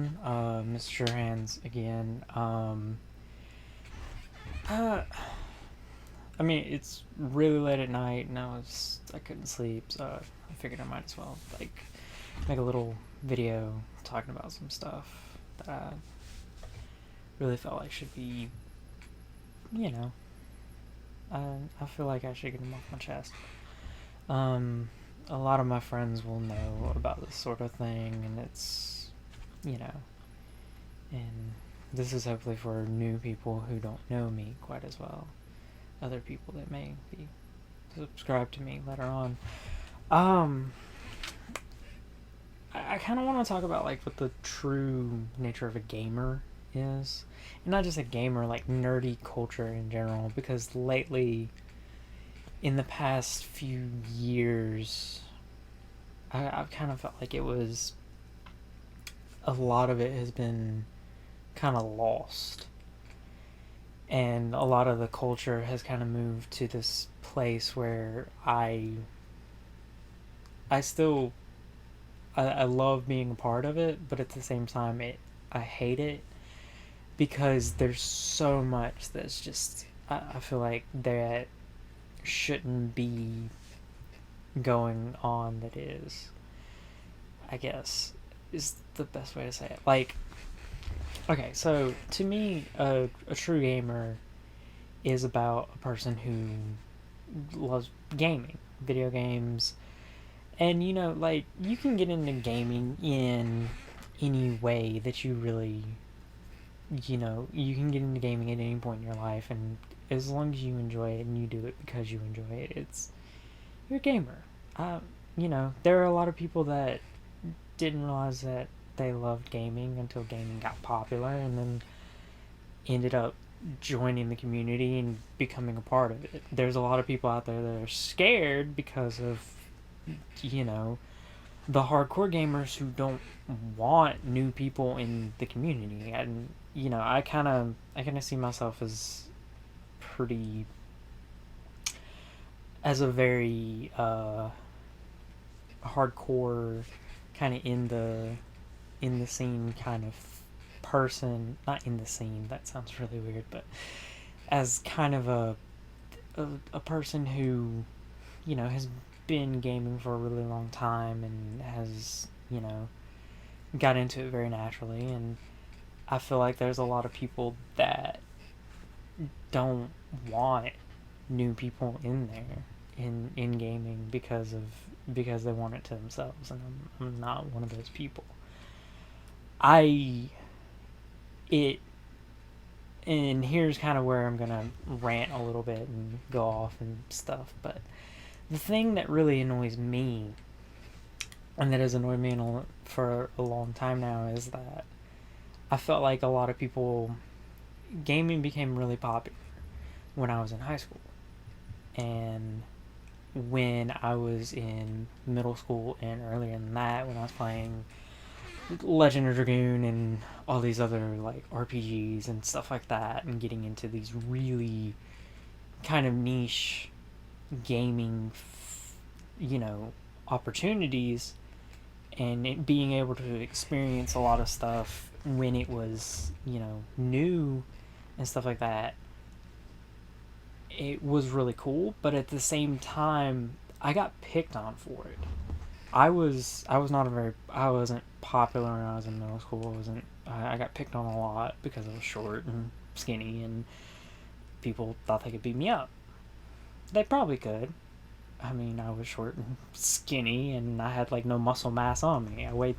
everyone. Mr. Hands again. Uh, I mean, it's really late at night, and I couldn't sleep, so I figured I might as well make a little video talking about some stuff that I really felt like should be, you know, I feel like I should get them off my chest. Um, a lot of my friends will know about this sort of thing, and it's, you know, and this is hopefully for new people who don't know me quite as well. Other people that may be subscribed to me later on. Um, I kind of want to talk about like what the true nature of a gamer is, and not just a gamer, like nerdy culture in general. Because lately, in the past few years, I've kind of felt like it was a lot of it has been kind of lost, and a lot of the culture has kind of moved to this place where I still I love being a part of it, but at the same time I hate it because there's so much that's just I feel like that shouldn't be going on that is, I guess, is the best way to say it. Like, okay, so to me, a true gamer is about a person who loves gaming, video games, and like you can get into gaming in any way that you really, you can get into gaming at any point in your life, and as long as you enjoy it and you do it because you enjoy it, you're a gamer. There are a lot of people that didn't realize that they loved gaming until gaming got popular, and then ended up joining the community and becoming a part of it. There's a lot of people out there that are scared because of, you know, the hardcore gamers who don't want new people in the community. And I kind of see myself pretty as a very hardcore, kind of in the scene kind of person. Not in the scene, that sounds really weird, but as kind of a person who, has been gaming for a really long time and has, got into it very naturally. And I feel like there's a lot of people that don't want new people in there in gaming because they want it to themselves, and I'm not one of those people. I it and here's kind of where I'm gonna rant a little bit and go off and stuff, but the thing that really annoys me, and that has annoyed me for a long time now, is that I felt like a lot of people, gaming became really popular when I was in high school, and when I was in middle school, and earlier than that when I was playing Legend of Dragoon and all these other like RPGs and stuff like that, and getting into these really kind of niche gaming, you know, opportunities, and being able to experience a lot of stuff when it was, new and stuff like that. It was really cool, but at the same time, I got picked on for it. I wasn't popular when I was in middle school. I got picked on a lot because I was short and skinny, and people thought they could beat me up. They probably could. I mean, I was short and skinny, and I had like no muscle mass on me. I weighed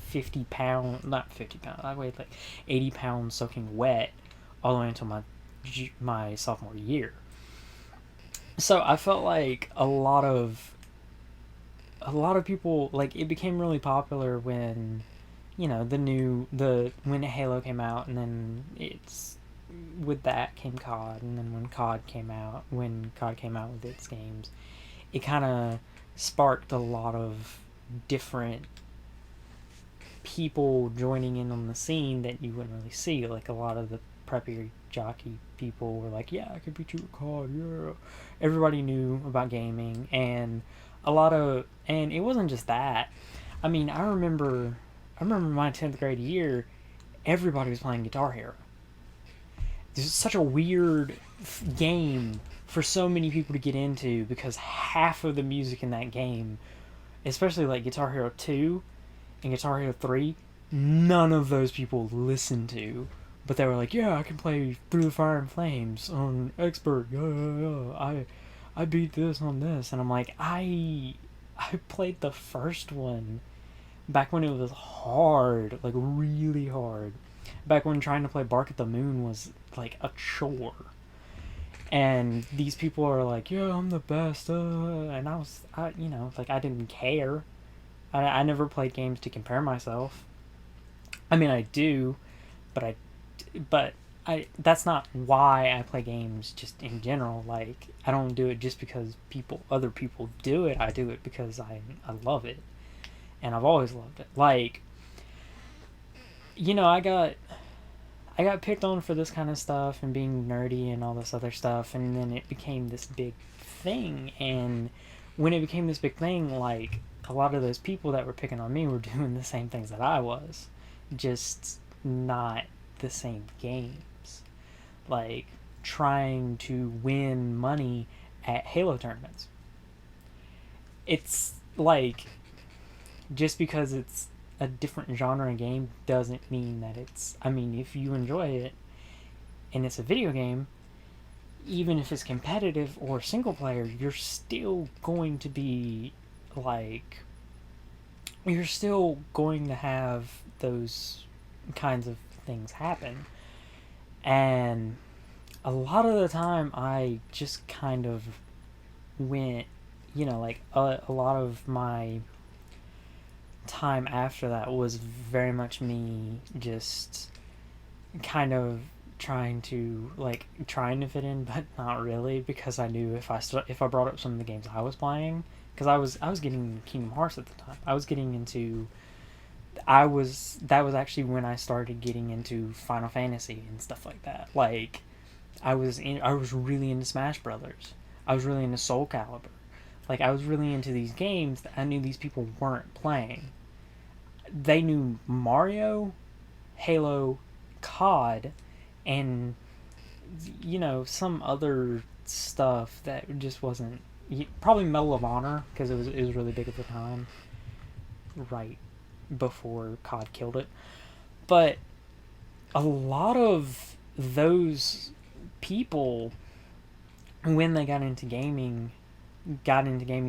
50 pounds, not 50 pounds. I weighed like 80 pounds soaking wet all the way until my sophomore year. So I felt like a lot of people, like, it became really popular when, when Halo came out, and then it's with that came COD, and then when COD came out with its games, it kind of sparked a lot of different people joining in on the scene that you wouldn't really see. Like, a lot of the preppy jockey people were like, yeah, I could beat you at COD, yeah. Everybody knew about gaming, and it wasn't just that. I mean, I remember I remember my 10th grade year, everybody was playing Guitar Hero. This is such a weird game for so many people to get into because half of the music in that game, especially like Guitar Hero 2 and Guitar Hero 3, none of those people listened to. But they were like, yeah, I can play Through the Fire and Flames on Expert. Yeah, yeah, yeah. I beat this on this. And I'm like, I played the first one back when it was hard, like really hard. Back when trying to play Bark at the Moon was like a chore. And these people are like, yeah, I'm the best. And like I didn't care. I never played games to compare myself. I mean, I do, but but that's not why I play games just in general. Like, I don't do it just because other people do it. I do it because I love it. And I've always loved it. Like, I got picked on for this kind of stuff and being nerdy and all this other stuff, and then it became this big thing. And when it became this big thing, like, a lot of those people that were picking on me were doing the same things that I was, just not the same games. Like, trying to win money at Halo tournaments. It's like, just because it's a different genre game doesn't mean that it's. I mean, if you enjoy it and it's a video game, even if it's competitive or single player, you're still going to be like. You're still going to have those kinds of things happen. And a lot of the time, I just kind of went, like a lot of my time after that was very much me just kind of trying to fit in, but not really, because I knew if I brought up some of the games I was playing, because I was getting Kingdom Hearts at the time. I was getting into that was actually when I started getting into Final Fantasy and stuff like that. Like, I was really into Smash Brothers. I was really into Soul Calibur. Like, I was really into these games that I knew these people weren't playing. They knew Mario, Halo, COD, and some other stuff that just wasn't. Probably Medal of Honor, because it was really big at the time, right before COD killed it. But a lot of those people, when they got into gaming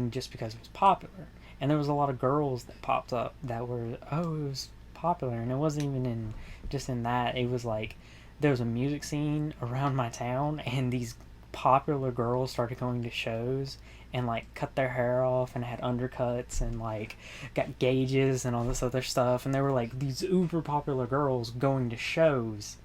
just because it was popular. And there was a lot of girls that popped up that were, oh, it was popular. And it wasn't even just in that. It was like, there was a music scene around my town, and these popular girls started going to shows and like cut their hair off and had undercuts and like got gauges and all this other stuff. And they were like these uber popular girls going to shows,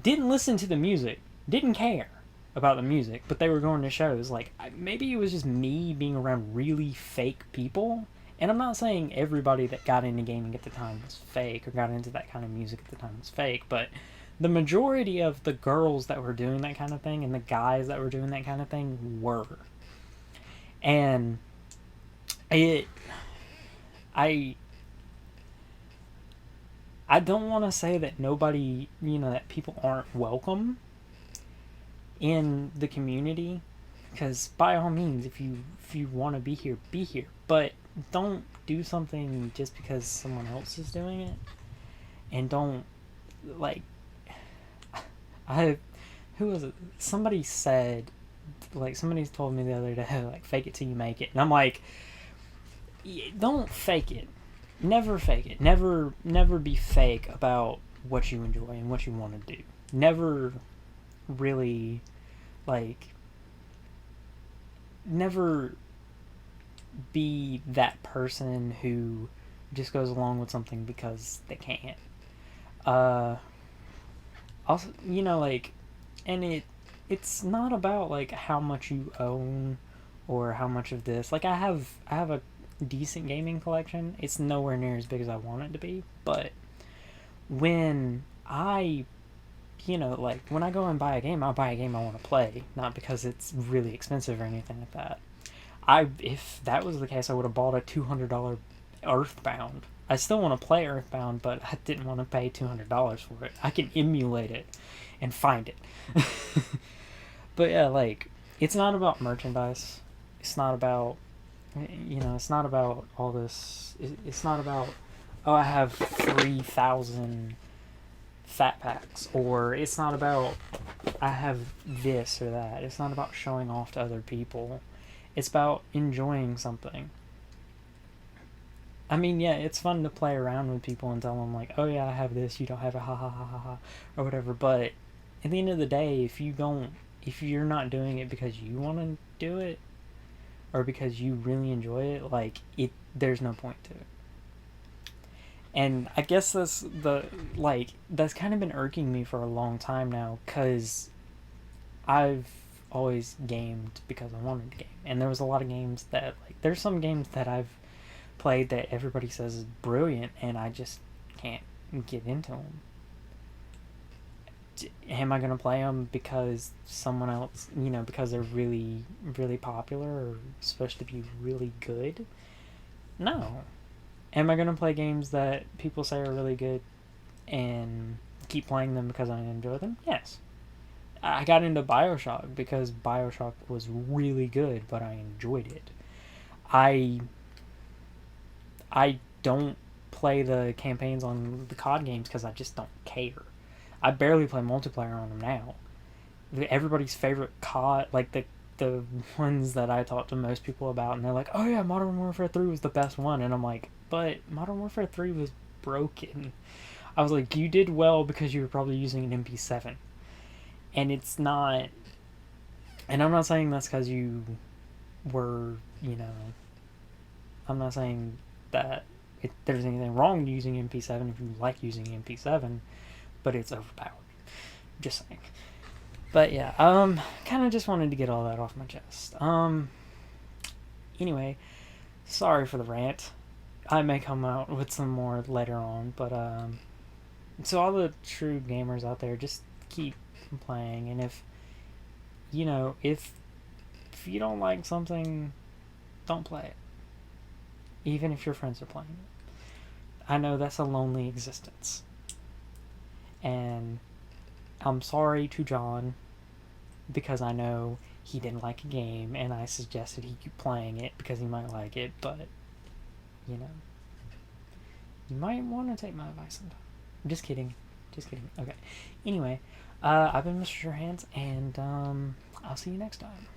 didn't listen to the music, didn't care about the music, but they were going to shows. Like, maybe it was just me being around really fake people. And I'm not saying everybody that got into gaming at the time was fake or got into that kind of music at the time was fake, but the majority of the girls that were doing that kind of thing and the guys that were doing that kind of thing were. And I don't want to say that nobody, that people aren't welcome in the community, because by all means, if you want to be here, be here, but don't do something just because someone else is doing it. And don't, like, who was it, somebody told me the other day, like, fake it till you make it. And I'm like, don't fake it. Never fake it. Never be fake about what you enjoy and what you want to do. Never really, like, never be that person who just goes along with something because they can't. Also, like, and it's not about like how much you own or how much of this. Like, I have a decent gaming collection. It's nowhere near as big as I want it to be, but when I like, when I go and buy a game, I'll buy a game I want to play, not because it's really expensive or anything like that. If that was the case, I would have bought a $200 Earthbound I still want to play Earthbound, but I didn't want to pay $200 for it. I can emulate it and find it. But yeah, like, it's not about merchandise. It's not about, it's not about all this. It's not about, oh, I have 3,000 fat packs, or it's not about, I have this or that. It's not about showing off to other people. It's about enjoying something. I mean, yeah, it's fun to play around with people and tell them, like, oh yeah, I have this, you don't have it, ha ha ha ha ha, or whatever. But at the end of the day, if you're not doing it because you want to do it, or because you really enjoy it, like, there's no point to it. And I guess that's kind of been irking me for a long time now, because I've always gamed because I wanted to game. And there was a lot of games that, like, there's some games that I've played that everybody says is brilliant, and I just can't get into them. Am I gonna play them because someone else, because they're really, really popular or supposed to be really good? No. Am I gonna play games that people say are really good and keep playing them because I enjoy them? Yes. I got into Bioshock because Bioshock was really good, but I enjoyed it. I I don't play the campaigns on the COD games because I just don't care. I barely play multiplayer on them now. Everybody's favorite COD, like the ones that I talk to most people about, and they're like, "Oh yeah, Modern Warfare 3 was the best one," and I'm like, "But Modern Warfare 3 was broken." I was like, "You did well because you were probably using an MP7, and it's not." And I'm not saying that's because you were, I'm not saying that there's anything wrong with using MP7 if you like using MP7, but it's overpowered. Just saying. But yeah, kind of just wanted to get all that off my chest. Anyway, sorry for the rant. I may come out with some more later on, but so all the true gamers out there, just keep playing, and if you don't like something, don't play it, even if your friends are playing it. I know that's a lonely existence, and I'm sorry to John because I know he didn't like a game and I suggested he keep playing it because he might like it, but you know, you might want to take my advice sometime. I'm just kidding. Just kidding. Okay. Anyway, I've been Mr. Hands, and I'll see you next time.